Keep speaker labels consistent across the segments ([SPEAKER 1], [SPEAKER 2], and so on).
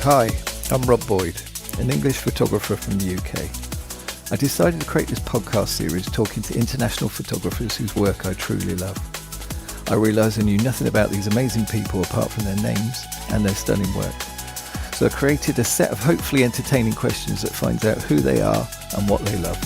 [SPEAKER 1] Hi, I'm Rob Boyd, an English photographer from the UK. I decided to create this podcast series talking to international photographers whose work I truly love. I realised I knew nothing about these amazing people apart from their names and their stunning work. So I created a set of hopefully entertaining questions that finds out who they are and what they love.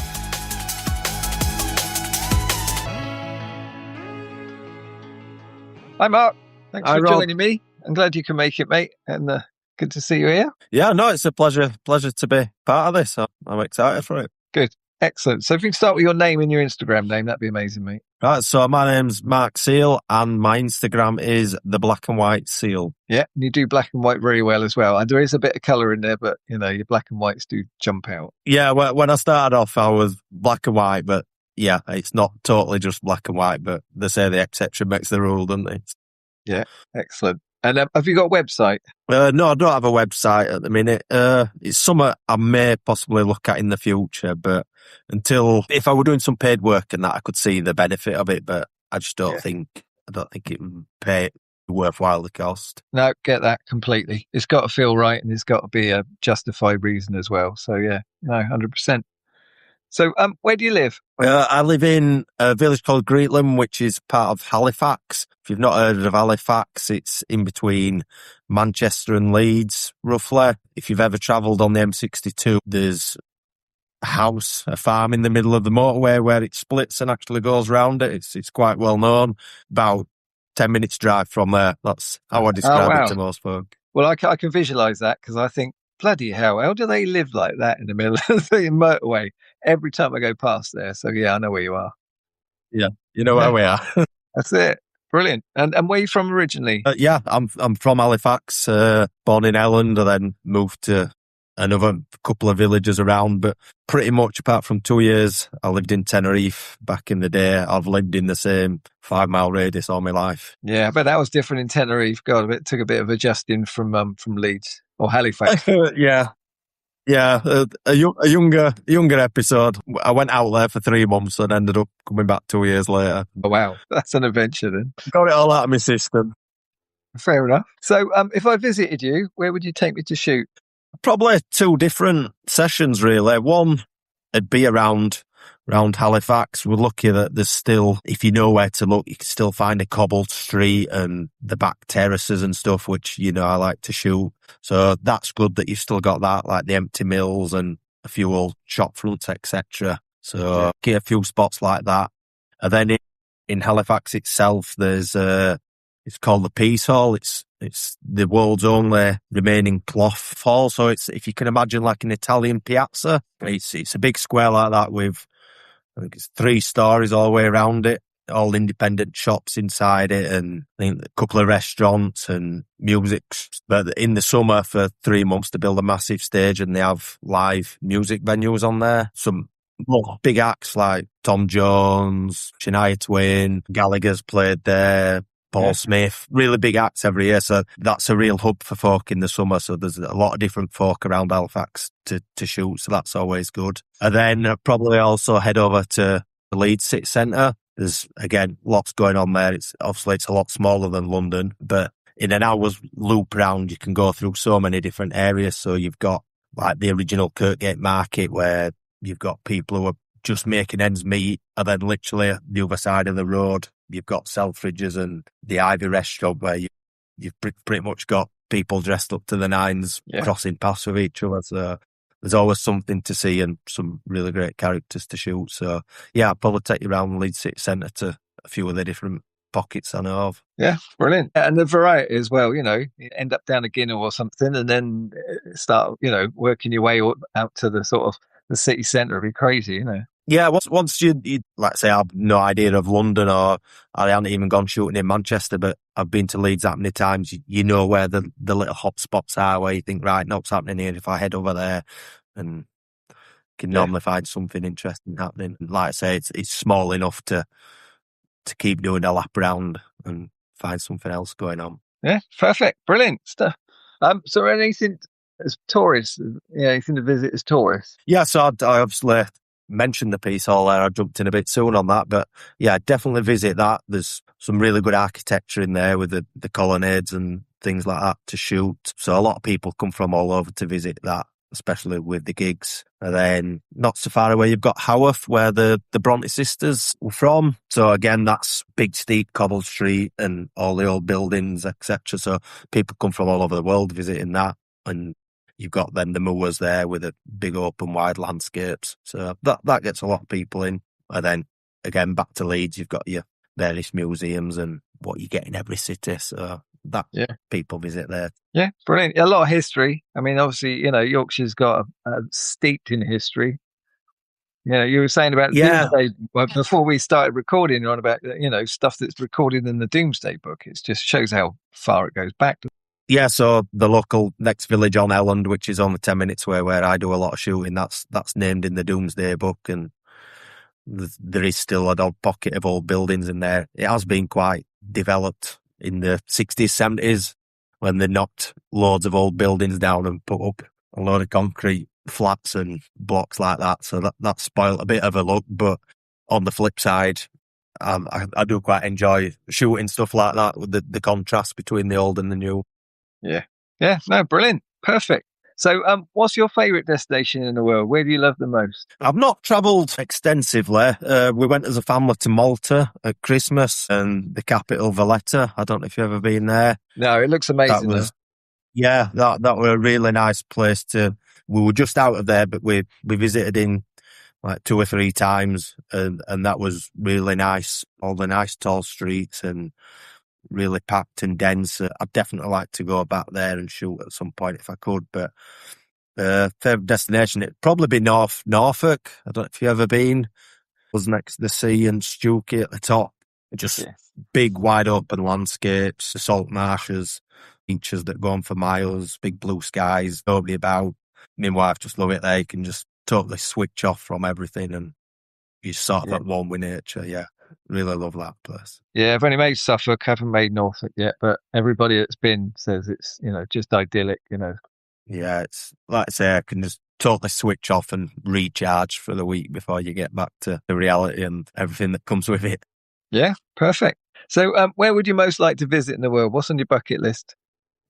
[SPEAKER 1] Hi Mark, thanks for joining me. I'm glad you can make it, mate, and good to see you here.
[SPEAKER 2] Yeah, no, it's a pleasure to be part of this. I'm excited for it.
[SPEAKER 1] Good, excellent. So if you can start with your name and your Instagram name, that'd be amazing, mate.
[SPEAKER 2] Right, so my name's Mark Seal and my Instagram is the Black and White Seal.
[SPEAKER 1] Yeah, and you do black and white very well as well. And there is a bit of colour in there, but you know, your black and whites do jump out.
[SPEAKER 2] Yeah, when I started off, I was black and white, but yeah, it's not totally just black and white, but they say the exception makes the rule, don't they?
[SPEAKER 1] Yeah, excellent. And have you got a website?
[SPEAKER 2] No, I don't have a website at the minute. It's something I may possibly look at in the future, but if I were doing some paid work and that, I could see the benefit of it, but I just don't think it would pay worthwhile the cost.
[SPEAKER 1] No, get that completely. It's got to feel right and it's got to be a justified reason as well. So yeah, no, 100%. So where do you live?
[SPEAKER 2] I live in a village called Greetland, which is part of Halifax. If you've not heard of Halifax, it's in between Manchester and Leeds, roughly. If you've ever travelled on the M62, there's a farm in the middle of the motorway where it splits and actually goes round it. It's quite well known. About 10 minutes drive from there. That's how I describe it to most folk.
[SPEAKER 1] Well, I can visualise that because I think, bloody hell, how do they live like that in the middle of the motorway every time I go past there? So yeah, I know where you are.
[SPEAKER 2] Yeah, you know where we are.
[SPEAKER 1] That's it. Brilliant. And where are you from originally?
[SPEAKER 2] Yeah, I'm from Halifax, born in Elland, and then moved to another couple of villages around, but pretty much apart from 2 years, I lived in Tenerife back in the day. I've lived in the same 5 mile radius all my life.
[SPEAKER 1] Yeah, but that was different in Tenerife. God, it took a bit of adjusting from Leeds or Halifax.
[SPEAKER 2] Yeah, a younger episode. I went out there for 3 months and ended up coming back 2 years later.
[SPEAKER 1] Oh, wow. That's an adventure then.
[SPEAKER 2] Got it all out of my system.
[SPEAKER 1] Fair enough. So if I visited you, where would you take me to shoot?
[SPEAKER 2] Probably 2 different sessions, really. One would be around Halifax. We're lucky that there's still, if you know where to look, you can still find a cobbled street and the back terraces and stuff, which, you know, I like to shoot. So that's good that you've still got that, like the empty mills and a few old shop fronts, etc. So get a few spots like that. And then in Halifax itself, there's it's called the Peace Hall. It's the world's only remaining cloth hall. So it's, if you can imagine, like an Italian piazza. It's a big square like that with, I think it's 3 stories all the way around it, all independent shops inside it, and I think a couple of restaurants and music. But in the summer, for 3 months, they build a massive stage and they have live music venues on there. Some big acts like Tom Jones, Shania Twain, Gallagher's played there, Paul Smith, really big acts every year. So that's a real hub for folk in the summer. So there's a lot of different folk around Halifax to shoot. So that's always good. And then probably also head over to the Leeds City Centre. There's, again, lots going on there. It's a lot smaller than London, but in an hour's loop round, you can go through so many different areas. So you've got like the original Kirkgate Market where you've got people who are just making ends meet, and then literally the other side of the road, you've got Selfridges and the Ivy restaurant where you've pretty much got people dressed up to the nines crossing paths with each other. So there's always something to see and some really great characters to shoot. So yeah, I'll probably take you around the Leeds City Centre to a few of the different pockets I know of. Yeah,
[SPEAKER 1] brilliant. And the variety as well, you know, you end up down a Guinness or something and then start, you know, working your way out to the sort of the city centre. It'd be crazy, you know.
[SPEAKER 2] Yeah, once you like say, I've no idea of London, or I haven't even gone shooting in Manchester, but I've been to Leeds that many times. You know where the little hot spots are where you think, right, no, what's happening here? If I head over there, and can normally find something interesting happening. And like I say, it's small enough to keep doing a lap around and find something else going on.
[SPEAKER 1] Yeah, perfect, brilliant stuff. So anything as tourists, anything to visit as tourists?
[SPEAKER 2] Yeah, so I obviously mentioned the Peace Hall there. I jumped in a bit soon on that, but yeah, definitely visit that. There's some really good architecture in there with the colonnades and things like that to shoot. So a lot of people come from all over to visit that, especially with the gigs. And then not so far away, you've got Haworth, where the Bronte sisters were from. So again, that's big, steep cobbled street and all the old buildings, etc. So people come from all over the world visiting that. And you've got then the moors there with the big open wide landscapes. So that gets a lot of people in. And then again, back to Leeds, you've got your various museums and what you get in every city. So that people visit there.
[SPEAKER 1] Yeah, brilliant. A lot of history. I mean, obviously, Yorkshire's got steeped in history. You were saying about Doomsday, well, before we started recording, you're on about, stuff that's recorded in the Doomsday Book. It just shows how far it goes back.
[SPEAKER 2] Yeah, so the local next village on Elland, which is only 10 minutes away, where I do a lot of shooting, that's named in the Doomsday Book, and there is still an odd pocket of old buildings in there. It has been quite developed in the 60s, 70s, when they knocked loads of old buildings down and put up a load of concrete flats and blocks like that. So that spoiled a bit of a look. But on the flip side, I do quite enjoy shooting stuff like that with the contrast between the old and the new.
[SPEAKER 1] Yeah, no, brilliant. Perfect. So what's your favourite destination in the world? Where do you love the most?
[SPEAKER 2] I've not travelled extensively. We went as a family to Malta at Christmas and the capital, Valletta. I don't know if you've ever been there.
[SPEAKER 1] No, it looks amazing.
[SPEAKER 2] That was a really nice place to... We were just out of there, but we visited in like 2 or 3 times, and that was really nice. All the nice tall streets and really packed and dense. I'd definitely like to go back there and shoot at some point if I could. But favourite destination, it'd probably be Norfolk. I don't know if you've ever been. It was next to the sea and Stewkey at the top. Just big, wide open landscapes, the salt marshes, beaches that go on for miles, big blue skies, nobody about. Me and wife just love it there. You can just totally switch off from everything and you're sort of at one with nature. Yeah, really love that place.
[SPEAKER 1] Yeah, I've only made Suffolk, haven't made Norfolk yet, but everybody that's been says it's, just idyllic,
[SPEAKER 2] Yeah, it's like I say, I can just totally switch off and recharge for the week before you get back to the reality and everything that comes with it.
[SPEAKER 1] Yeah, perfect. So where would you most like to visit in the world? What's on your bucket list?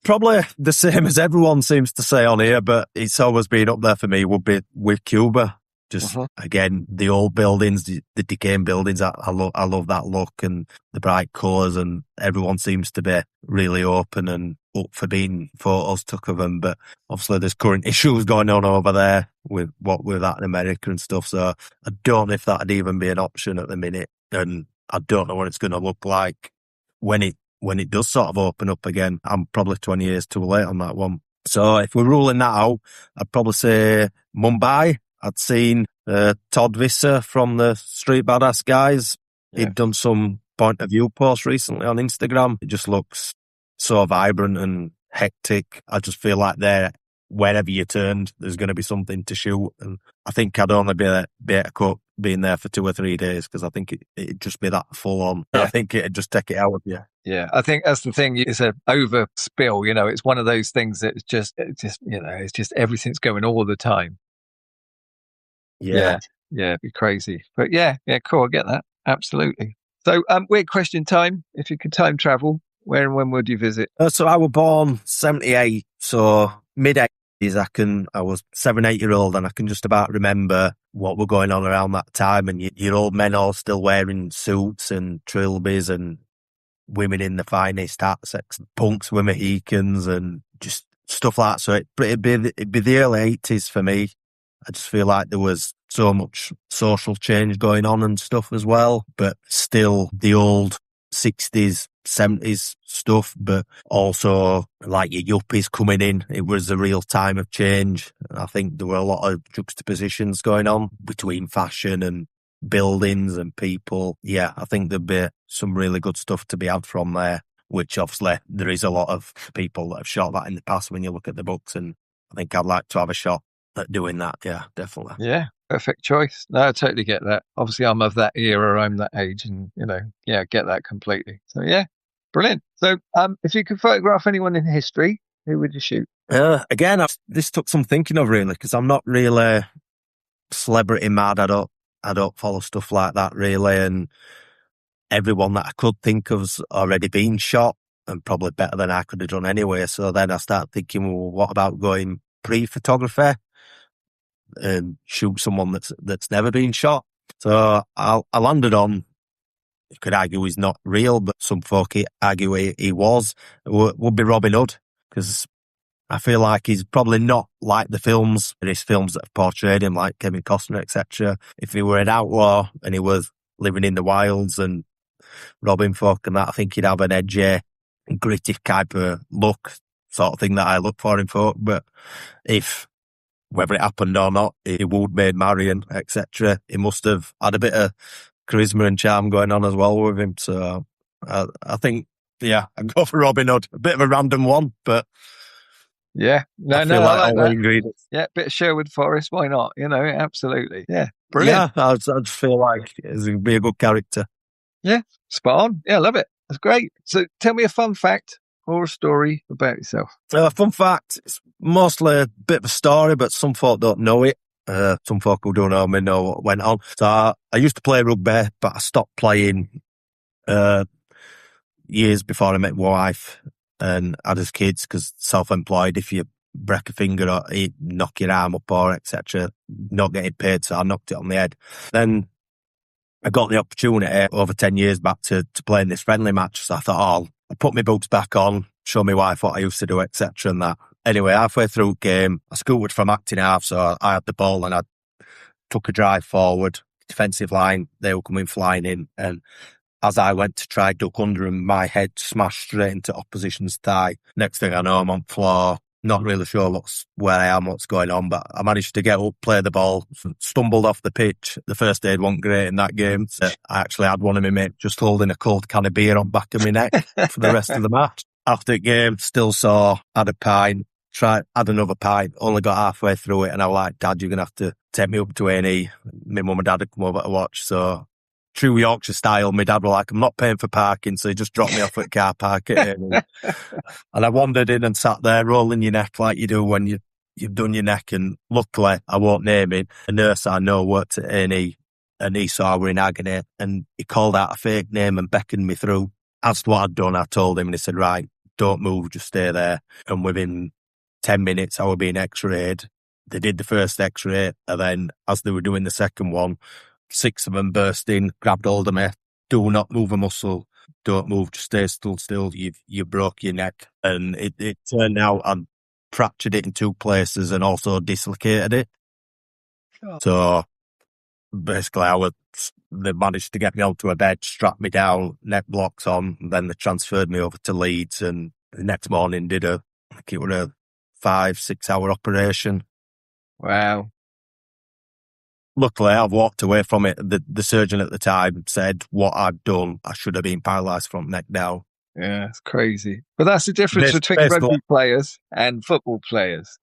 [SPEAKER 2] Probably the same as everyone seems to say on here, but it's always been up there for me, would be with Cuba. Just, again, the old buildings, the decaying buildings, I love that look and the bright colours, and everyone seems to be really open and up for being photos took of them. But obviously there's current issues going on over there with that in America and stuff, so I don't know if that'd even be an option at the minute, and I don't know what it's going to look like when it does sort of open up again. I'm probably 20 years too late on that one. So if we're ruling that out, I'd probably say Mumbai. I'd seen Todd Visser from the Street Badass guys. He'd done some point of view posts recently on Instagram. It just looks so vibrant and hectic. I just feel like wherever you turned, there's going to be something to shoot. And I think I'd only be able to cope being there for 2 or 3 days because I think it'd just be that full on. I think it'd just take it out of you.
[SPEAKER 1] Yeah, I think that's the thing. It's an overspill. It's one of those things that it's just everything's going all the time. Yeah, it'd be crazy. But yeah, cool. I get that. Absolutely. So, weird question time. If you could time travel, where and when would you visit?
[SPEAKER 2] So I was born 78, so mid-80s. I was 7, 8 year old, and I can just about remember what were going on around that time. And your old men all still wearing suits and trilbies, and women in the finest hats, punks with Mohicans, and just stuff like that. So it'd be the early 80s for me. I just feel like there was so much social change going on and stuff as well, but still the old 60s, 70s stuff, but also like your yuppies coming in. It was a real time of change. I think there were a lot of juxtapositions going on between fashion and buildings and people. Yeah, I think there'd be some really good stuff to be had from there, which obviously there is a lot of people that have shot that in the past when you look at the books, and I think I'd like to have a shot at doing that. Yeah, definitely.
[SPEAKER 1] Yeah, perfect choice. No, I totally get that. Obviously, I'm of that era, I'm that age, and I get that completely. So yeah, brilliant. So if you could photograph anyone in history, who would you shoot?
[SPEAKER 2] Again, this took some thinking of really, because I'm not really celebrity mad. I don't follow stuff like that really, and everyone that I could think of's already been shot. and probably better than I could have done anyway. So then I started thinking, well, what about going pre-photography and shoot someone that's never been shot? So I landed on, you could argue he's not real, but some folk argue he was, would be Robin Hood, because I feel like he's probably not like the films, his films that have portrayed him, like Kevin Costner, etc. If he were an outlaw and he was living in the wilds and robbing folk and that, I think he'd have an edgy, gritty type of look, sort of thing that I look for in folk. But if, whether it happened or not, he would made Marion, etc., he must have had a bit of charisma and charm going on as well with him. So I think, yeah, I'd go for Robin Hood. A bit of a random one, but
[SPEAKER 1] yeah,
[SPEAKER 2] I feel
[SPEAKER 1] I like
[SPEAKER 2] all the
[SPEAKER 1] that.
[SPEAKER 2] ingredients.
[SPEAKER 1] Yeah, bit of Sherwood Forest, why not? Absolutely. Yeah, brilliant.
[SPEAKER 2] Yeah, I just feel like he'd be a good character.
[SPEAKER 1] Yeah, spot on. Yeah, I love it. That's great. So tell me a fun fact or a story about yourself.
[SPEAKER 2] Fun fact, it's mostly a bit of a story, but some folk don't know it. Some folk who don't know me know what went on. So I used to play rugby, but I stopped playing years before I met my wife and had us kids, because self-employed, if you break a finger or you knock your arm up or etc., not getting paid, so I knocked it on the head. Then I got the opportunity over 10 years back to play in this friendly match, so I thought, I'll put my boots back on, show my wife what I used to do, etc. and that. Anyway, halfway through the game, I scooted from acting half, so I had the ball and I took a drive forward, defensive line, they were coming flying in, and as I went to try duck under him, my head smashed straight into opposition's thigh. Next thing I know, I'm on the floor, not really sure where I am, what's going on, but I managed to get up, play the ball, stumbled off the pitch. The first aid wasn't great in that game. So I actually had one of my mates just holding a cold can of beer on the back of my neck for the rest of the match. After the game, still sore, had a pint, had another pint, only got halfway through it, and I was like, Dad, you're going to have to take me up to A&E. My mum and dad had come over to watch, so true Yorkshire style, my dad was like, I'm not paying for parking, so he just dropped me off at car park at A&E. And I wandered in and sat there rolling your neck like you do when you've done your neck, and luckily, I won't name it, a nurse I know worked at A&E, and he saw I were in agony, and he called out a fake name and beckoned me through. Asked what I'd done, I told him, and he said, right, don't move, just stay there. And within 10 minutes, I was being x-rayed. They did the first x-ray, and then as they were doing the second one, 6 of them burst in, grabbed hold of me. Do not move a muscle. Don't move. Just stay still. You broke your neck. And it turned out I'd fractured it in 2 places and also dislocated it. Oh. So basically, they managed to get me onto a bed, strap me down, neck blocks on, and then they transferred me over to Leeds. And the next morning did I think it was a 5-6 hour operation.
[SPEAKER 1] Wow.
[SPEAKER 2] Luckily, I've walked away from it. The surgeon at the time said what I'd done, I should have been paralysed from neck down.
[SPEAKER 1] Yeah, it's crazy. But that's the difference between rugby players and football players.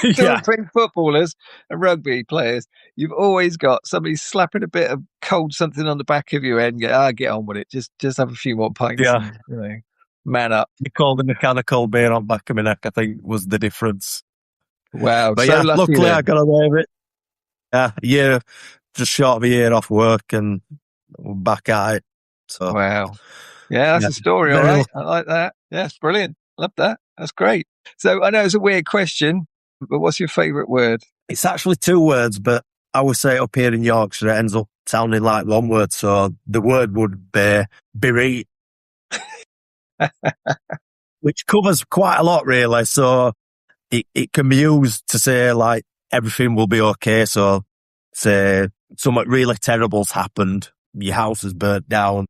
[SPEAKER 1] Between footballers and rugby players, you've always got somebody slapping a bit of cold something on the back of your head and get on with it. Just have a few more pints.
[SPEAKER 2] Yeah.
[SPEAKER 1] And, man up.
[SPEAKER 2] You called the mechanical beer on the back of my neck, I think, was the difference.
[SPEAKER 1] Wow.
[SPEAKER 2] But so luckily I got away with it. Yeah, just short of a year off work and back at it. So
[SPEAKER 1] wow. Yeah, that's a story, all right. I like that. Yeah, it's brilliant. Love that. That's great. So I know it's a weird question, but what's your favourite word?
[SPEAKER 2] It's actually 2 words, but I would say up here in Yorkshire, it ends up sounding like 1 word. So the word would be bereaved, which covers quite a lot, really. So it can be used to say, like, everything will be okay. So say something really terrible's happened, your house is burnt down,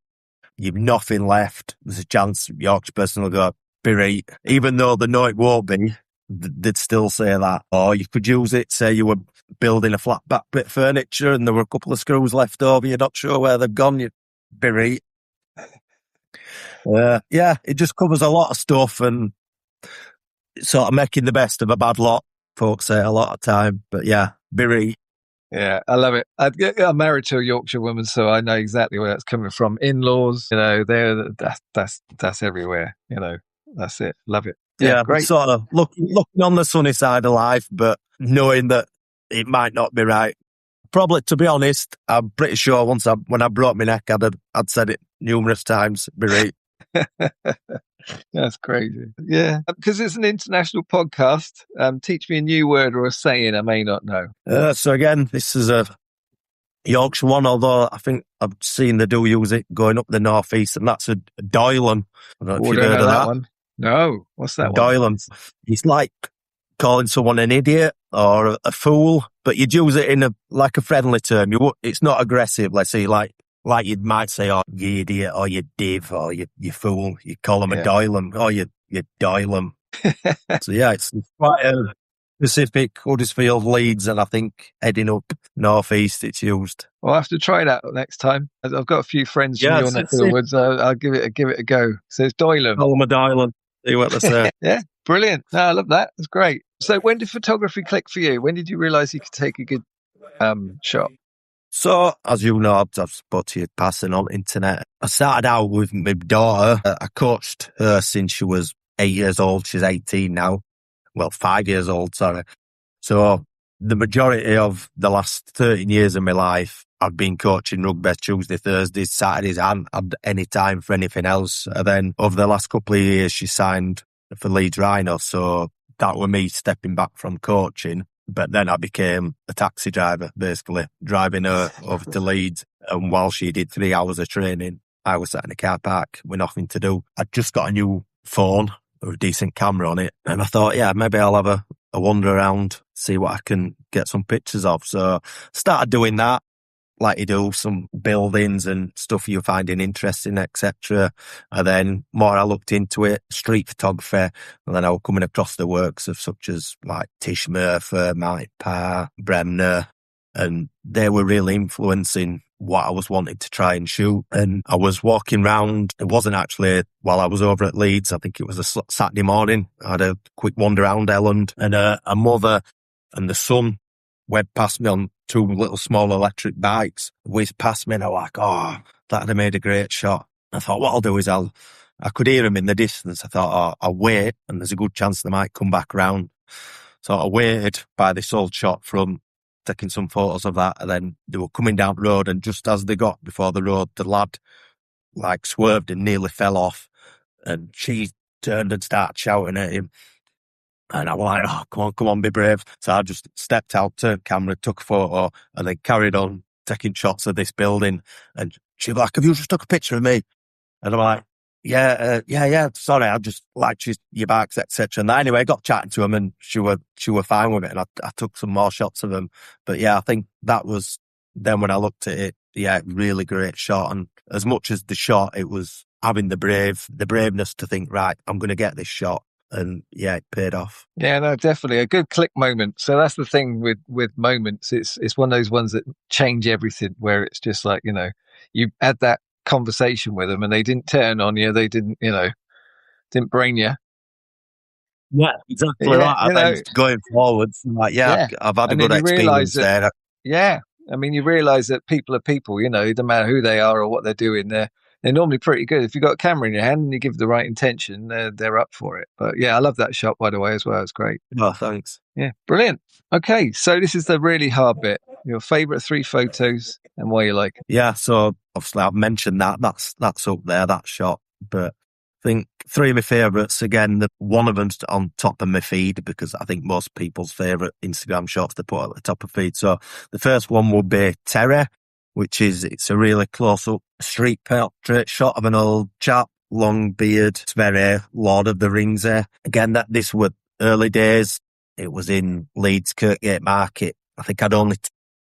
[SPEAKER 2] you've nothing left. There's a chance Yorkshire person will go, bereaved. Even though they know it won't be, they'd still say that. Or you could use it, say you were building a flat back bit of furniture and there were a couple of screws left over, you're not sure where they've gone, you're bereaved. Yeah, it just covers a lot of stuff and sort of making the best of a bad lot. Folks say a lot of time, but yeah, bereaved.
[SPEAKER 1] Yeah, I love it. I'm married to a Yorkshire woman, so I know exactly where that's coming from. In-laws, that's everywhere. That's it. Love it.
[SPEAKER 2] Yeah,
[SPEAKER 1] great.
[SPEAKER 2] Sort of looking on the sunny side of life, but knowing that it might not be right. Probably, to be honest, I'm pretty sure when I broke my neck, I'd said it numerous times. Bereaved.
[SPEAKER 1] That's crazy. Yeah, because it's an international podcast. Teach me a new word or a saying I may not know.
[SPEAKER 2] So again, this is a Yorkshire one, although I think I've seen they do use it going up the northeast, and that's a doylem. I don't know if
[SPEAKER 1] Oh,
[SPEAKER 2] you've
[SPEAKER 1] don't
[SPEAKER 2] heard
[SPEAKER 1] know
[SPEAKER 2] of
[SPEAKER 1] that
[SPEAKER 2] that.
[SPEAKER 1] one. No, what's that one?
[SPEAKER 2] Doylem. It's like calling someone an idiot or a fool, but you'd use it in a friendly term. It's not aggressive. Let's say like you might say, "Oh, you idiot," or "you div," or "you fool." You call them a
[SPEAKER 1] Yeah.
[SPEAKER 2] doylem, or "you doylem." So yeah, it's quite a specific Huddersfield, Leeds, and I think heading up northeast it's used.
[SPEAKER 1] I'll have to try that next time. I've got a few friends from
[SPEAKER 2] Yeah,
[SPEAKER 1] your neck of the woods. I'll give it a go. So it's Doylem.
[SPEAKER 2] call them a doylem. See what they say.
[SPEAKER 1] Yeah, brilliant. No, I love that. That's great. So when did photography click for you? When did you realise you could take a good shot?
[SPEAKER 2] So, as you know, I've spoke to you passing on internet. I started out with my daughter. I coached her since she was 8 years old. She's 18 now. Well, 5 years old, sorry. So, the majority of the last 13 years of my life, I've been coaching rugby Tuesday, Thursdays, Saturdays. I haven't had any time for anything else. And then over the last couple of years, she signed for Leeds Rhino. So, that was me stepping back from coaching. But then I became a taxi driver, basically, driving her over to Leeds. And while she did 3 hours of training, I was sat in a car park with nothing to do. I'd just got a new phone with a decent camera on it. And I thought, yeah, maybe I'll have a wander around, see what I can get some pictures of. So started doing that, like you do, some buildings and stuff you're finding interesting, etc. And then more I looked into it, street photography, and then I was coming across the works of such as like Tish Murphy, Martin Parr, Bremner, and they were really influencing what I was wanting to try and shoot. And I was walking round, it wasn't actually while I was over at Leeds, I think it was a Saturday morning. I had a quick wander around Elland, and a mother and the son went past me on 2 little small electric bikes, whizzed past me, and I was like, oh, that'd have made a great shot. I thought, what I'll do is I could hear them in the distance. I thought, oh, I'll wait, and there's a good chance they might come back round. So I waited by this old shot from taking some photos of that, and then they were coming down the road, and just as they got before the road, the lad like swerved and nearly fell off, and she turned and started shouting at him. And I was like, oh, come on, be brave. So I just stepped out to camera, took a photo, and then carried on taking shots of this building. And she was like, have you just took a picture of me? And I'm like, yeah, sorry, I just like your backs, etc. And anyway, I got chatting to him, and she were fine with it. And I took some more shots of him. But yeah, I think that was, then when I looked at it, yeah, really great shot. And as much as the shot, it was having the braveness to think, right, I'm going to get this shot. And yeah, it paid off.
[SPEAKER 1] Yeah, no, definitely a good click moment. So that's the thing with moments. It's one of those ones that change everything. Where it's just like, you had that conversation with them, and they didn't turn on you. They didn't, didn't brain you.
[SPEAKER 2] Yeah, exactly that. And then going forwards, like, I've had a good experience there.
[SPEAKER 1] Yeah, I mean, you realise that people are people. It doesn't matter who they are or what they're doing. They're normally pretty good. If you've got a camera in your hand and you give the right intention, they're up for it. But yeah, I love that shot, by the way, as well. It's great.
[SPEAKER 2] Oh, thanks.
[SPEAKER 1] Yeah, brilliant. Okay, so this is the really hard bit. Your favourite 3 photos and why you like it.
[SPEAKER 2] Yeah, so obviously I've mentioned that. That's up there, that shot. But I think 3 of my favourites, again, one of them's on top of my feed because I think most people's favourite Instagram shots they put at the top of feed. So the first one would be Terry, which is, it's a really close-up street portrait shot of an old chap, long beard. It's very Lord of the Rings there. Again, this were early days. It was in Leeds Kirkgate Market. I think I'd only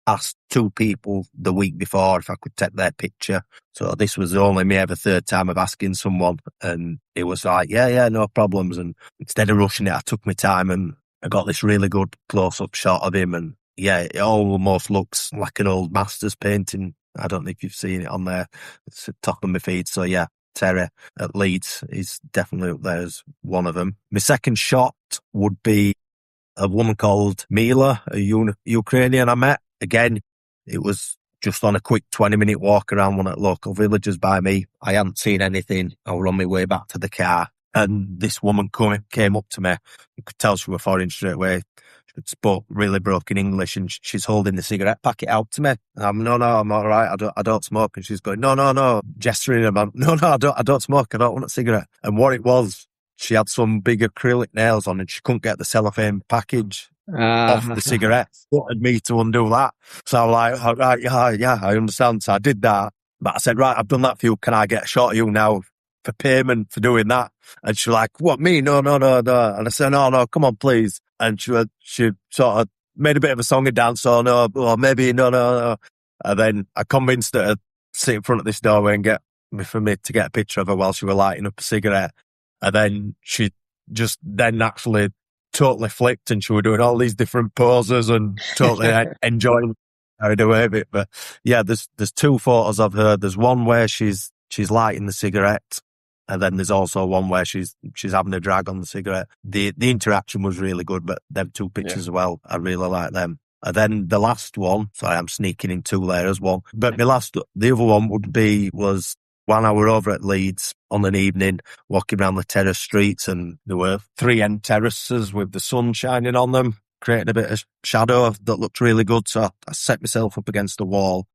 [SPEAKER 2] asked 2 people the week before if I could take their picture. So this was only me ever 3rd time of asking someone. And it was like, yeah, no problems. And instead of rushing it, I took my time and I got this really good close-up shot of him. And yeah, it almost looks like an old master's painting. I don't know if you've seen it on there. It's at the top of my feed. So yeah, Terry at Leeds is definitely up there as one of them. My second shot would be a woman called Mila, a Ukrainian I met. Again, it was just on a quick 20-minute walk around one of the local villages by me. I hadn't seen anything. I was on my way back to the car. And this woman came up to me. You could tell she was foreign straight away. She spoke really broken English, and she's holding the cigarette packet out to me. And no, I'm all right. I don't smoke. And she's going, no, gesturing about, no, I don't smoke. I don't want a cigarette. And what it was, she had some big acrylic nails on, and she couldn't get the cellophane package off the cigarette. Wanted me to undo that. So I'm like, all right, yeah, I understand. So I did that. But I said, right, I've done that for you. Can I get a shot of you now for payment for doing that? And she's like, what, me? No. And I said, no, come on, please. And she sort of made a bit of a song and dance, or maybe no. And then I convinced her to sit in front of this doorway and for me to get a picture of her while she was lighting up a cigarette. And then she just then actually totally flipped, and she was doing all these different poses and totally enjoying carried away with it. But yeah, there's two photos of her. There's one where she's lighting the cigarette, and then there's also one where she's having a drag on the cigarette. The interaction was really good, but them two pictures as well, I really like them. And then the last one, sorry, I'm sneaking in two layers, one. But the other one was when I were over at Leeds on an evening, walking around the terrace streets, and there were 3 end terraces with the sun shining on them, creating a bit of shadow that looked really good. So I set myself up against the wall,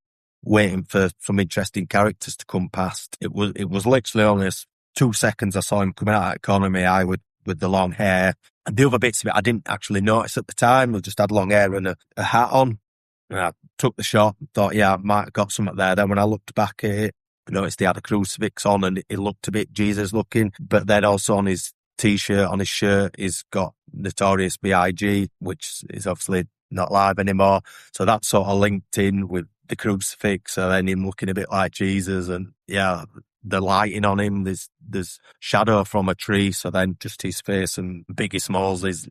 [SPEAKER 2] waiting for some interesting characters to come past. It was literally only 2 seconds I saw him coming out of the corner of my eye with the long hair. And the other bits of it I didn't actually notice at the time. I just had long hair and a hat on. And I took the shot, thought, yeah, I might have got something there. Then when I looked back at it, I noticed he had a crucifix on, and it looked a bit Jesus looking. But then also on his T-shirt, on his shirt, he's got Notorious B.I.G., which is obviously not live anymore. So that sort of linked in with the crucifix, and then him looking a bit like Jesus. And yeah, the lighting on him, there's shadow from a tree, so then just his face and Biggie Smalls is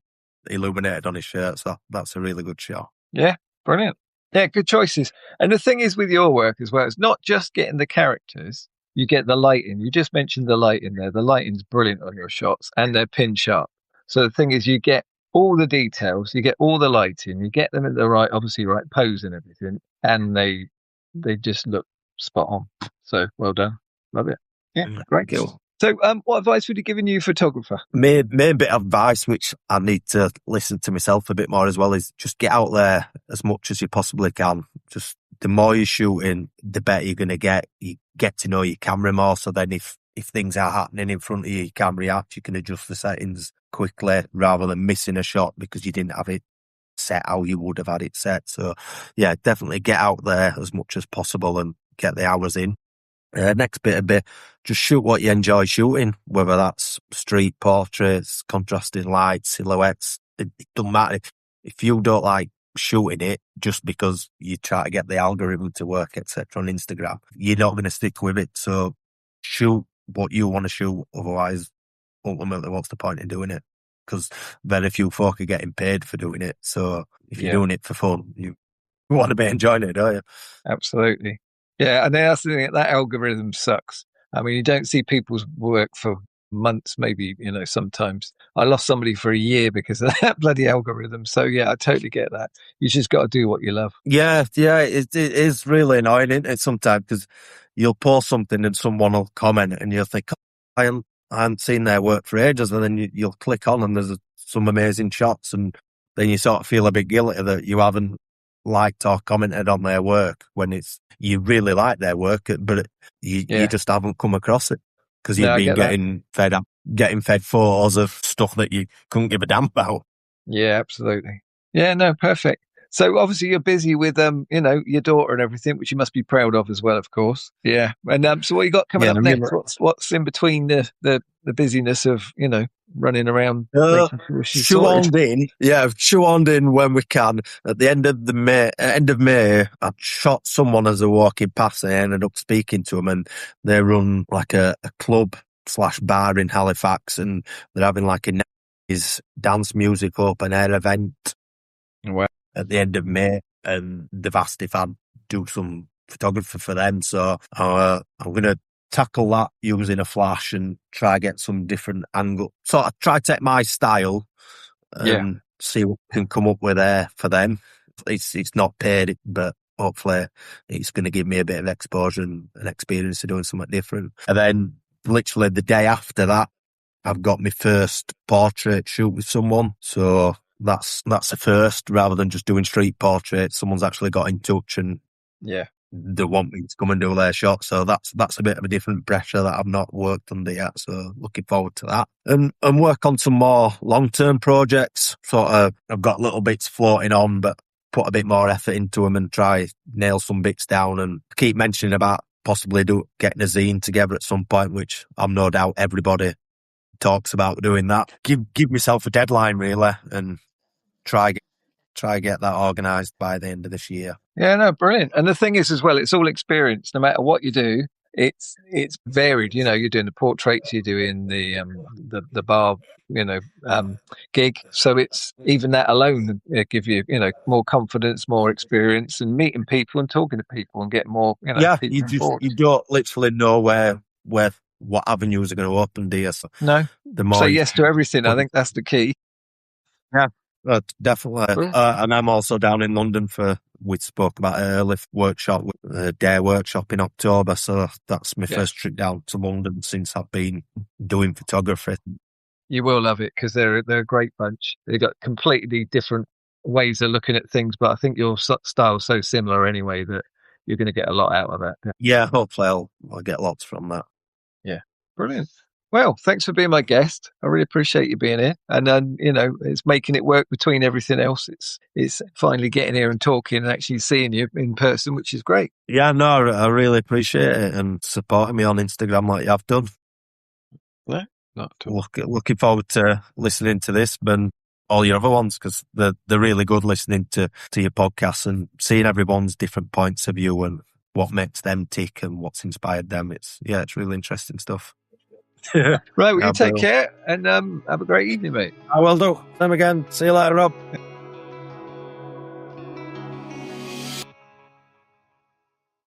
[SPEAKER 2] illuminated on his shirt. So that's a really good shot.
[SPEAKER 1] Yeah, brilliant. Yeah, good choices. And the thing is with your work as well, it's not just getting the characters, you get the lighting. You just mentioned the lighting there. The lighting's brilliant on your shots, and they're pin sharp. So the thing is, you get all the details, you get all the lighting, you get them at the right pose and everything, and they just look spot on. So well done. Love it. Yeah, great.
[SPEAKER 2] Cool.
[SPEAKER 1] So what advice would you give a new photographer?
[SPEAKER 2] Main bit of advice, which I need to listen to myself a bit more as well, is just get out there as much as you possibly can. Just the more you're shooting, the better you're going to get. You get to know your camera more, so then if things are happening in front of you, you can react. You can adjust the settings quickly rather than missing a shot because you didn't have it set how you would have had it set. So yeah, definitely get out there as much as possible and get the hours in. Next bit of just shoot what you enjoy shooting, whether that's street portraits, contrasting lights, silhouettes. It doesn't matter. If you don't like shooting it just because you try to get the algorithm to work, etc. on Instagram, you're not going to stick with it. So shoot what you want to shoot. Otherwise, ultimately, what's the point in doing it? Because very few folk are getting paid for doing it. So if you're doing it for fun, you want to be enjoying it, don't you?
[SPEAKER 1] Absolutely. Yeah, and that's the thing, that algorithm sucks. I mean, you don't see people's work for months, maybe, sometimes. I lost somebody for a year because of that bloody algorithm. So, yeah, I totally get that. You just got to do what you love.
[SPEAKER 2] Yeah, it is really annoying, isn't it, sometimes, because you'll post something and someone will comment and you'll think, I haven't seen their work for ages, and then you'll click on and there's some amazing shots, and then you sort of feel a bit guilty that you haven't liked or commented on their work when you really like their work, but you just haven't come across it because you've been getting fed photos of stuff that you couldn't give a damn about.
[SPEAKER 1] Yeah, absolutely. Yeah, no, perfect. So obviously you're busy with your daughter and everything, which you must be proud of as well, of course. Yeah. And so what you got coming up next? What's in between the busyness of running around?
[SPEAKER 2] Shoehorned in when we can. At the end of May, I shot someone as they're walking past. I ended up speaking to them, and they run like a club / bar in Halifax, and they're having like a dance music open air event.
[SPEAKER 1] Wow.
[SPEAKER 2] At the end of May, and they've asked if I'd do some photography for them. So I'm going to tackle that using a flash and try get some different angle. Sort of try to take my style and see what we can come up with there for them. It's not paid, but hopefully it's going to give me a bit of exposure and an experience of doing something different. And then literally the day after that, I've got my first portrait shoot with someone. So that's a first, rather than just doing street portraits. Someone's actually got in touch and they want me to come and do their shot. So that's a bit of a different pressure that I've not worked under yet. So looking forward to that. And work on some more long-term projects. Sort of, I've got little bits floating on, but put a bit more effort into them and try nail some bits down, and keep mentioning about possibly getting a zine together at some point, which I'm no doubt everybody talks about doing that. Give myself a deadline really, and try get that organised by the end of this year.
[SPEAKER 1] Yeah, no, brilliant. And the thing is as well, it's all experience. No matter what you do, it's varied. You know, you're doing the portraits, you're doing the bar, gig. So it's even that alone give you, more confidence, more experience, and meeting people and talking to people and getting more, people
[SPEAKER 2] you don't literally know where what avenues are going to open, do you? So
[SPEAKER 1] no,
[SPEAKER 2] the more
[SPEAKER 1] say yes to everything. I think that's the key.
[SPEAKER 2] Yeah, definitely. And I'm also down in London we spoke about early workshop, day workshop in October. So that's my first trip down to London since I've been doing photography.
[SPEAKER 1] You will love it because they're a great bunch. They've got completely different ways of looking at things, but I think your style's so similar anyway that you're going to get a lot out of that.
[SPEAKER 2] Yeah, hopefully I'll get lots from that.
[SPEAKER 1] Yeah, brilliant. Well, thanks for being my guest. I really appreciate you being here. And then, it's making it work between everything else. It's finally getting here and talking and actually seeing you in person, which is great.
[SPEAKER 2] Yeah, no, I really appreciate it, and supporting me on Instagram like you have done.
[SPEAKER 1] No, not at all.
[SPEAKER 2] Looking forward to listening to this and all your other ones, because they're really good, listening to your podcasts and seeing everyone's different points of view and what makes them tick and what's inspired them. It's really interesting stuff.
[SPEAKER 1] Right, well, you take care and have a great evening, mate.
[SPEAKER 2] I will do. Same again. See you later, Rob.